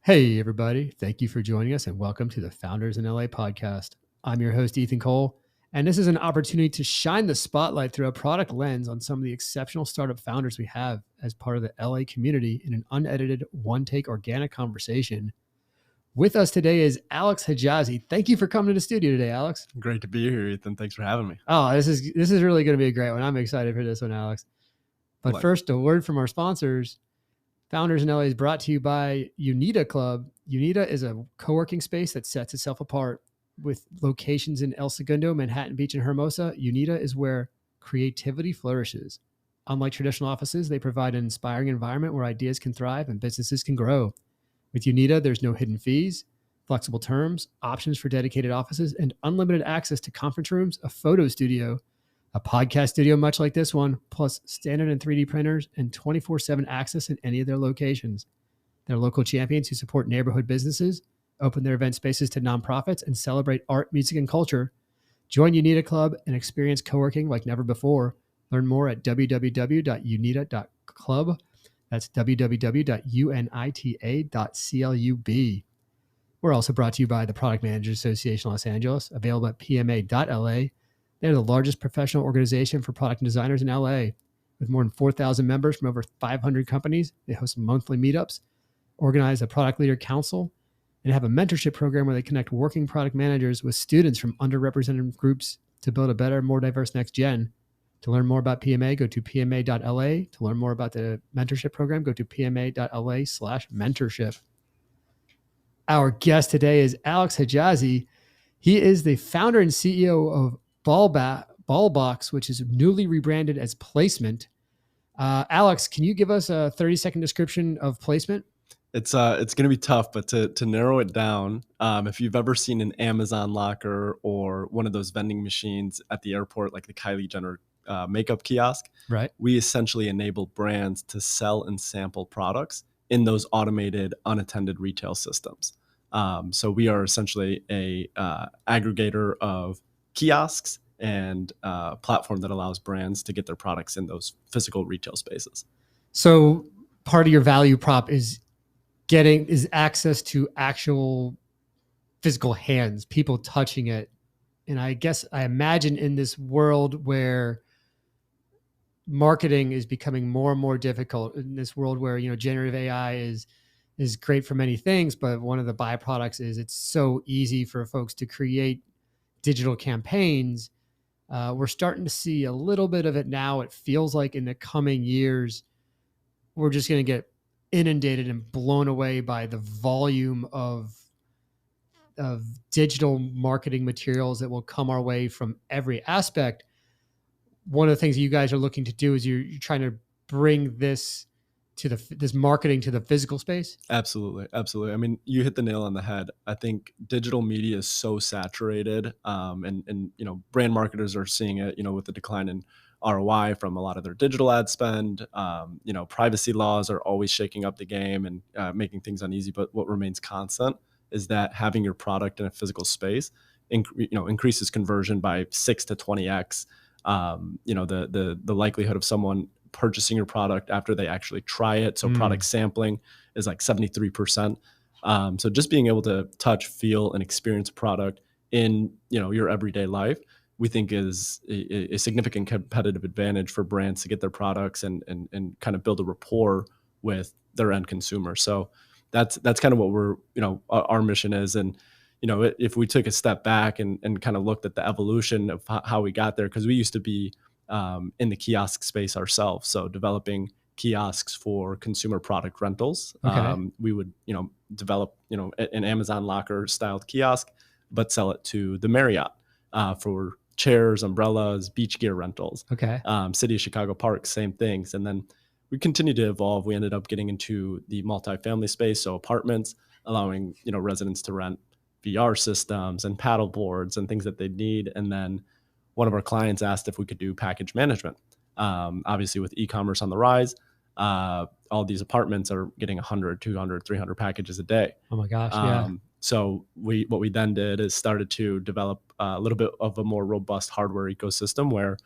Hey, everybody. Thank you for joining us and welcome to the Founders in LA podcast. I'm your host, Ethan Cole, and this is an opportunity to shine the spotlight through a product lens on some of the exceptional startup founders we have as part of the LA community in an unedited, one-take organic conversation. With us today is Alex Hejazi. Thank you for coming to the studio today, Alex. Great to be here, Ethan. Thanks for having me. Oh, this is really going to be a great one. I'm excited for this one, Alex. But first, a word from our sponsors. Founders in LA is brought to you by Unita Club. Unita is a co-working space that sets itself apart. With locations in El Segundo, Manhattan Beach, and Hermosa, Unita is where creativity flourishes. Unlike traditional offices, they provide an inspiring environment where ideas can thrive and businesses can grow. With Unita, there's no hidden fees, flexible terms, options for dedicated offices, and unlimited access to conference rooms, a photo studio, a podcast studio much like this one, plus standard and 3D printers and 24/7 access in any of their locations. They're local champions who support neighborhood businesses, open their event spaces to nonprofits, and celebrate art, music, and culture. Join Unita Club and experience co-working like never before. Learn more at www.unita.club. That's www.unita.club. We're also brought to you by the Product Managers Association Los Angeles, available at pma.la. They're the largest professional organization for product designers in LA. With more than 4,000 members from over 500 companies, they host monthly meetups, organize a product leader council, and have a mentorship program where they connect working product managers with students from underrepresented groups to build a better, more diverse next gen. To learn more about PMA, go to pma.la. To learn more about the mentorship program, go to pma.la/mentorship. Our guest today is Alex Hejazi. He is the founder and CEO of Ballbox, which is newly rebranded as Placement. Alex, can you give us a 30-second description of Placement? It's going to be tough, but to narrow it down, if you've ever seen an Amazon locker or one of those vending machines at the airport, like the Kylie Jenner makeup kiosk, right? We essentially enable brands to sell and sample products in those automated, unattended retail systems. So we are essentially a aggregator of kiosks and a platform that allows brands to get their products in those physical retail spaces. So part of your value prop is access to actual physical hands, people touching it. And I imagine in this world where marketing is becoming more and more difficult, in this world where, generative AI is great for many things, but one of the byproducts is it's so easy for folks to create digital campaigns. We're starting to see a little bit of it now. It feels like in the coming years, we're just going to get inundated and blown away by the volume of digital marketing materials that will come our way from every aspect. One of the things that you guys are looking to do is you're trying to bring this marketing to the physical space. Absolutely. I mean, you hit the nail on the head. I think digital media is so saturated, and brand marketers are seeing it, with the decline in ROI from a lot of their digital ad spend. Privacy laws are always shaking up the game and making things uneasy. But what remains constant is that having your product in a physical space, increases conversion by 6 to 20x. The likelihood of someone purchasing your product after they actually try it. So product sampling is like 73%. So just being able to touch, feel, and experience a product in, your everyday life, we think is a significant competitive advantage for brands to get their products and kind of build a rapport with their end consumer. So that's kind of what we're, our mission is. And, if we took a step back and kind of looked at the evolution of how we got there, because we used to be in the kiosk space ourselves. So developing kiosks for consumer product rentals. Okay. We would, develop, an Amazon locker styled kiosk, but sell it to the Marriott for chairs, umbrellas, beach gear rentals. Okay. City of Chicago Parks, same things. And then we continued to evolve. We ended up getting into the multifamily space, so apartments, allowing, residents to rent VR systems and paddle boards and things that they need. And then one of our clients asked if we could do package management. Obviously, with e-commerce on the rise, all these apartments are getting 100, 200, 300 packages a day. Oh my gosh, yeah. So what we then did is started to develop a little bit of a more robust hardware ecosystem where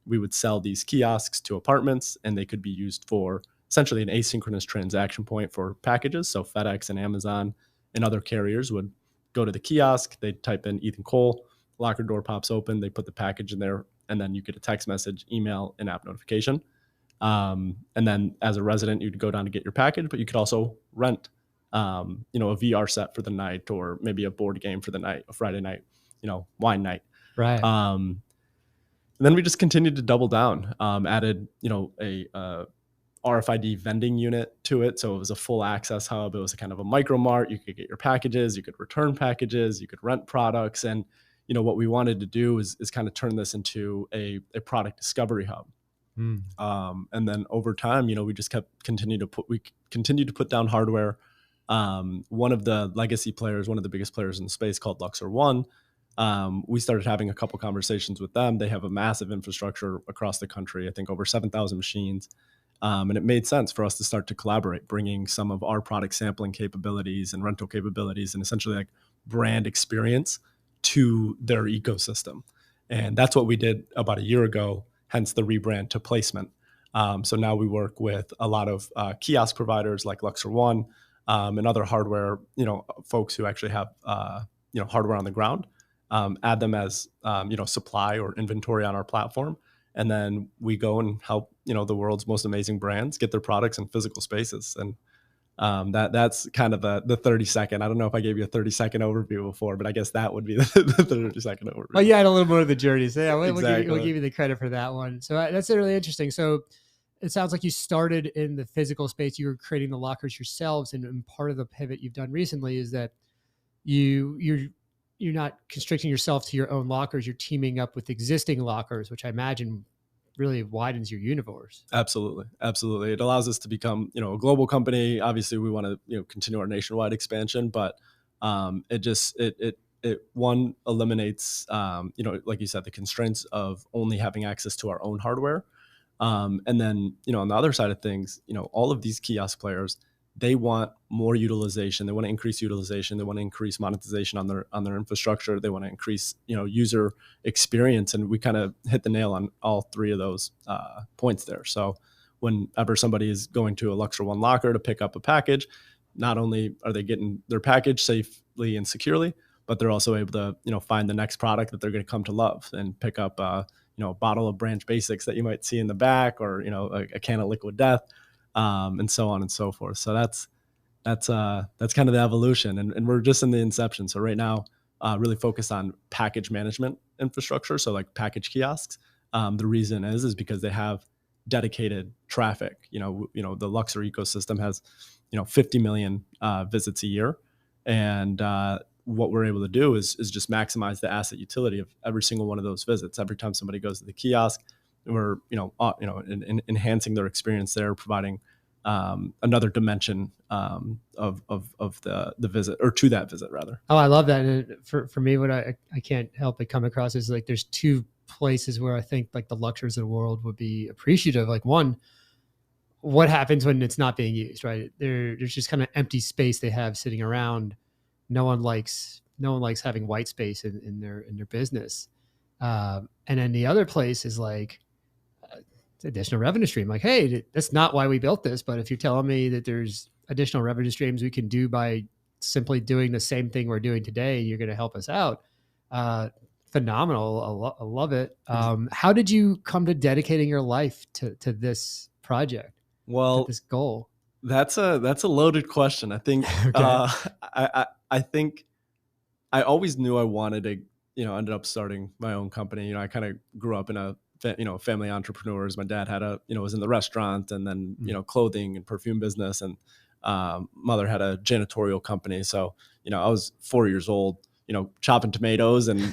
we would sell these kiosks to apartments, and they could be used for essentially an asynchronous transaction point for packages. So FedEx and Amazon and other carriers would go to the kiosk, they'd type in Ethan Cole, locker door pops open, they put the package in there, and then you get a text message, email, and app notification. And then as a resident, you'd go down to get your package, but you could also rent, a VR set for the night, or maybe a board game for the night, a Friday night, wine night. Right. And then we just continued to double down, added, a RFID vending unit to it. So it was a full access hub. It was a kind of a micro mart. You could get your packages, you could return packages, you could rent products. And, what we wanted to do is kind of turn this into a product discovery hub. And then over time, we just continued to put down hardware. One of the legacy players, one of the biggest players in the space, called Luxer One, we started having a couple conversations with them. They have a massive infrastructure across the country, I think over 7,000 machines. And it made sense for us to start to collaborate, bringing some of our product sampling capabilities and rental capabilities and essentially like brand experience to their ecosystem. And that's what we did about a year ago, hence the rebrand to placement. So now we work with a lot of kiosk providers like Luxer One, and other hardware, folks who actually have, hardware on the ground, add them as, supply or inventory on our platform. And then we go and help, the world's most amazing brands get their products in physical spaces. And that's kind of the 30-second. I don't know if I gave you a 30-second overview before, but I guess that would be the 30-second overview. Well, you had a little more of the journey. So yeah, Exactly. we'll give you the credit for that one. So that's really interesting. So it sounds like you started in the physical space. You were creating the lockers yourselves. And part of the pivot you've done recently is that you're not constricting yourself to your own lockers. You're teaming up with existing lockers, which I imagine really widens your universe. Absolutely. It allows us to become, a global company. Obviously, we want to, continue our nationwide expansion, but it one eliminates, like you said, the constraints of only having access to our own hardware. And then, on the other side of things, all of these kiosk players, they want more utilization. They want to increase utilization. They want to increase monetization on their infrastructure. They want to increase, user experience. And we kind of hit the nail on all three of those points there. So whenever somebody is going to a Luxer One locker to pick up a package, not only are they getting their package safely and securely, but they're also able to, find the next product that they're going to come to love and pick up, a bottle of Branch Basics that you might see in the back, or, a can of Liquid Death. And so on and so forth. So that's kind of the evolution, and we're just in the inception. So right now, really focused on package management infrastructure. So like package kiosks. The reason is because they have dedicated traffic. The Luxer ecosystem has, 50 million visits a year, and what we're able to do is just maximize the asset utility of every single one of those visits. Every time somebody goes to the kiosk, we're enhancing their experience there, providing another dimension of the visit, or to that visit rather. Oh, I love that. And for me, what I can't help but come across is like there's two places where I think like the Luxers of the world would be appreciative. Like one, what happens when it's not being used, right? There's just kind of empty space they have sitting around. No one likes having white space in their business. And then the other place is like, additional revenue stream. Like, hey, that's not why we built this, but if you're telling me that there's additional revenue streams we can do by simply doing the same thing we're doing today, you're going to help us out. Phenomenal. I love it. How did you come to dedicating your life to this project? Well, this goal? That's a loaded question. I think, okay. I think I always knew I wanted to, ended up starting my own company. I kind of grew up in a family entrepreneurs. My dad had was in the restaurant, and then, clothing and perfume business, and mother had a janitorial company. So, I was 4 years old, chopping tomatoes and,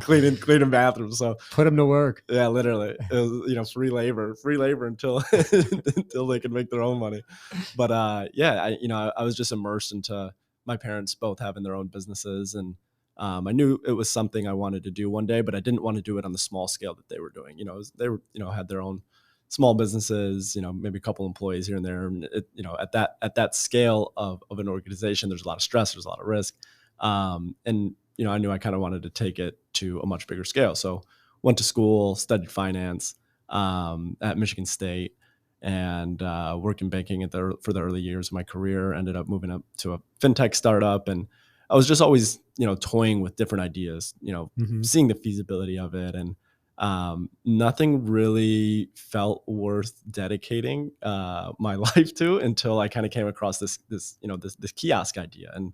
cleaning bathrooms. So put them to work. Yeah, literally. It was, free labor until, until they could make their own money. But, I was just immersed into my parents both having their own businesses, and I knew it was something I wanted to do one day, but I didn't want to do it on the small scale that they were doing. They were, had their own small businesses, maybe a couple employees here and there. And at that scale of an organization, there's a lot of stress, there's a lot of risk. And I knew I kind of wanted to take it to a much bigger scale. So went to school, studied finance at Michigan State, and worked in banking for the early years of my career. Ended up moving up to a fintech startup, and I was just always, toying with different ideas, Mm-hmm. seeing the feasibility of it, and nothing really felt worth dedicating my life to until I kind of came across this kiosk idea. And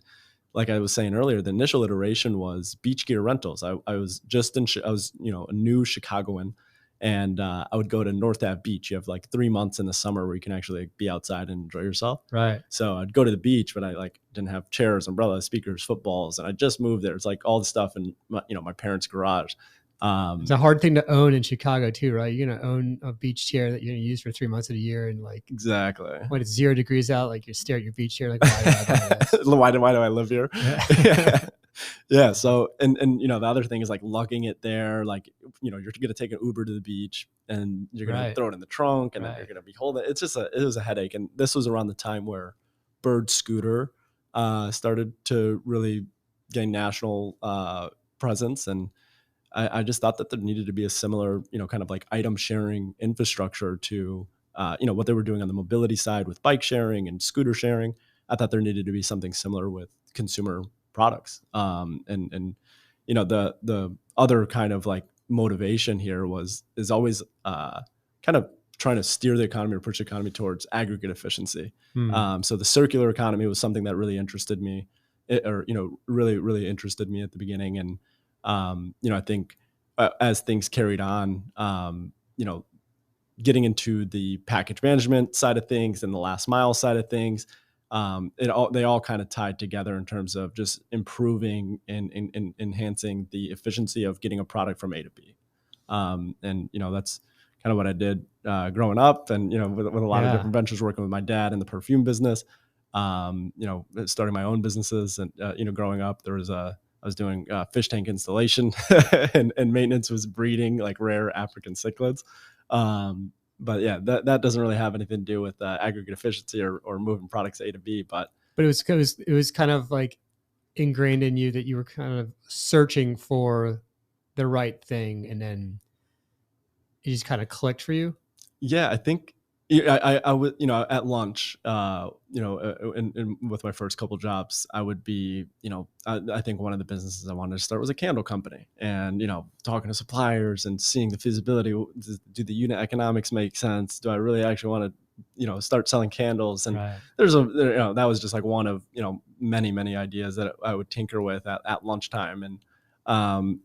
like I was saying earlier, the initial iteration was beach gear rentals. I was just I was, a new Chicagoan, and I would go to North Ave Beach. You have like 3 months in the summer where you can actually be outside and enjoy yourself. Right. So I'd go to the beach, but I like didn't have chairs, umbrellas, speakers, footballs, and I just moved there. It's like all the stuff in my parents' garage. It's a hard thing to own in Chicago too, right? You're going to own a beach chair that you're going to use for 3 months of the year. And like, Exactly. when it's 0 degrees out, like you stare at your beach chair, like, why do I buy this? why do I live here? Yeah. Yeah. So, and the other thing is like lugging it there. Like, you're going to take an Uber to the beach, and you're going to Right. throw it in the trunk, and then Right. you're going to be holding it. It was a headache. And this was around the time where Bird Scooter started to really gain national presence. And I just thought that there needed to be a similar, kind of like item sharing infrastructure to, what they were doing on the mobility side with bike sharing and scooter sharing. I thought there needed to be something similar with consumer products. The other kind of like motivation here is always kind of trying to steer the economy or push the economy towards aggregate efficiency. So the circular economy was something that really interested me, really interested me at the beginning. And I think as things carried on, getting into the package management side of things and the last mile side of things, they all kind of tied together in terms of just improving and enhancing the efficiency of getting a product from A to B. And that's kind of what I did growing up, and with a lot of different ventures, working with my dad in the perfume business, starting my own businesses. And growing up, I was doing fish tank installation and maintenance, was breeding like rare African cichlids. But yeah, that doesn't really have anything to do with aggregate efficiency or moving products A to B. But it was kind of like ingrained in you that you were kind of searching for the right thing, and then it just kind of clicked for you. Yeah, I think I would, at lunch, with my first couple jobs, I would be, I think one of the businesses I wanted to start was a candle company, and, talking to suppliers and seeing the feasibility. Do the unit economics make sense? Do I really actually want to, start selling candles? And Right. that was just like one of, many, many ideas that I would tinker with at lunchtime. And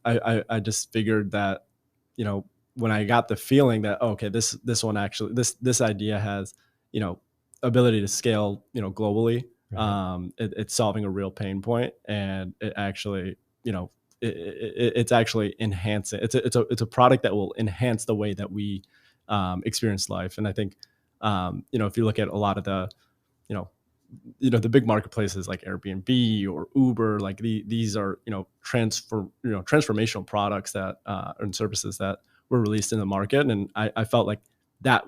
I just figured that, when I got the feeling that, okay, this one actually, this idea has, ability to scale, globally. Right. It's solving a real pain point, and it actually, it's actually enhancing. It's a product that will enhance the way that we experience life. And I think, if you look at a lot of the, the big marketplaces like Airbnb or Uber, like these are, transformational products that and services that were released in the market. And I felt like that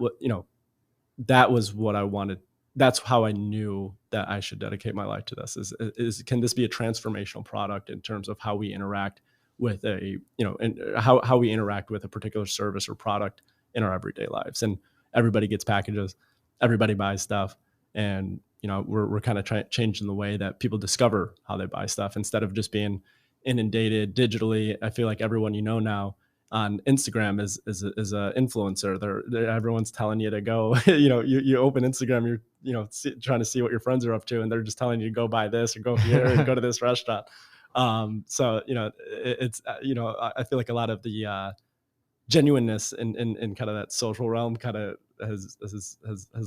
that was what I wanted. That's how I knew that I should dedicate my life to this. Is can this be a transformational product in terms of how we interact with and how we interact with a particular service or product in our everyday lives? And everybody gets packages, everybody buys stuff, and we're kind of changing the way that people discover how they buy stuff, instead of just being inundated digitally. I feel like everyone now on Instagram is a influencer. Everyone's telling you to go. You open Instagram, you're trying to see what your friends are up to, and they're just telling you to go buy this or go here and go to this restaurant. So it's I feel like a lot of the genuineness in kind of that social realm kind of has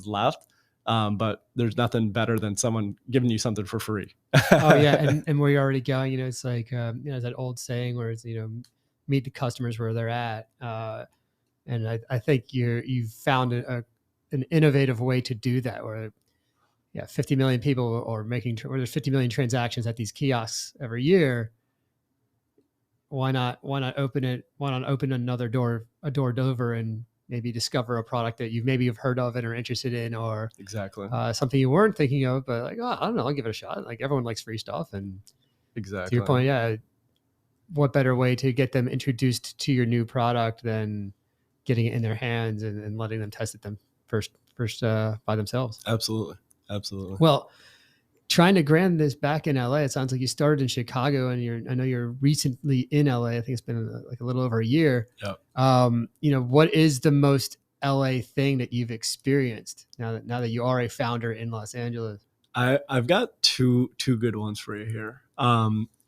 left. But there's nothing better than someone giving you something for free. Oh yeah, and where you're already going, it's like that old saying where it's meet the customers where they're at, and I think you've found an innovative way to do that. Where 50 million people or there's 50 million transactions at these kiosks every year. Why not open it? Why not open another door over and maybe discover a product that maybe you've heard of and are interested in, or exactly something you weren't thinking of, but like, I don't know, I'll give it a shot. Like everyone likes free stuff, and exactly to your point, what better way to get them introduced to your new product than getting it in their hands and letting them test it first by themselves. Absolutely. Well, trying to grand this back in LA, it sounds like you started in Chicago, and I know you're recently in LA. I think it's been like a little over a year. Yep. What is the most LA thing that you've experienced now that you are a founder in Los Angeles? I've got two good ones for you here.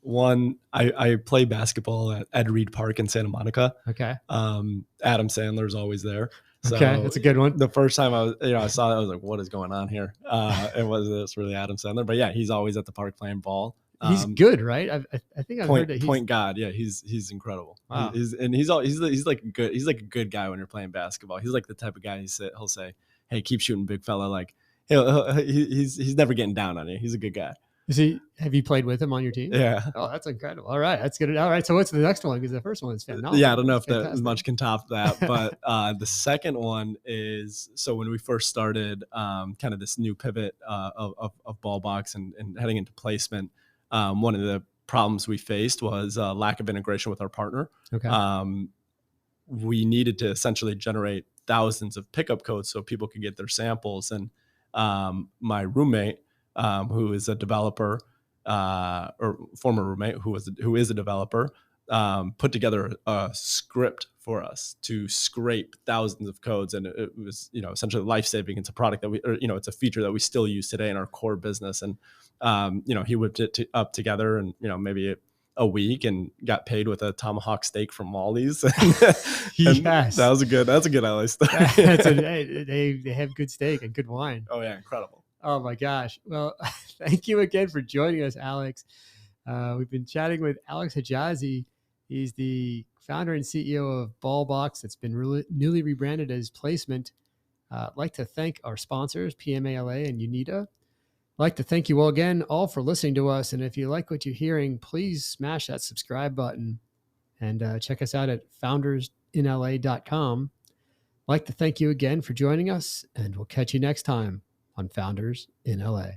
One, I play basketball at Ed Reed Park in Santa Monica. Okay. Adam Sandler's always there. So okay, that's a good one. The first time I saw that, I was like, what is going on here? It was this really Adam Sandler, but yeah, he's always at the park playing ball. He's good, right? I think I've heard that point guard. Yeah, he's incredible. Wow. He's like a good guy when you're playing basketball. He's like the type of guy he'll say, hey, keep shooting, big fella. Like he's never getting down on you. He's a good guy. Have you played with him on your team? Yeah. Oh, that's incredible. All right. That's good. All right. So what's the next one? Because the first one is phenomenal. Yeah. I don't know if that much can top that, but the second one is, so when we first started kind of this new pivot of ball box and heading into placement, one of the problems we faced was lack of integration with our partner. Okay. We needed to essentially generate thousands of pickup codes so people could get their samples. And my roommate, who is a developer, or former roommate who is a developer, put together a script for us to scrape thousands of codes, and it was essentially life-saving. It's a product that it's a feature that we still use today in our core business. And he whipped it up together in maybe a week and got paid with a tomahawk steak from Wally's. Yes, that's a good LA story. They have good steak and good wine. Oh yeah, incredible. Oh my gosh. Well, thank you again for joining us, Alex. We've been chatting with Alex Hejazi. He's the founder and CEO of Ballbox. It's been newly rebranded as Placement. I'd like to thank our sponsors, PMALA and UNITA. I'd like to thank you all again, all for listening to us. And if you like what you're hearing, please smash that subscribe button and check us out at foundersinla.com. I'd like to thank you again for joining us, and we'll catch you next time on Founders in LA.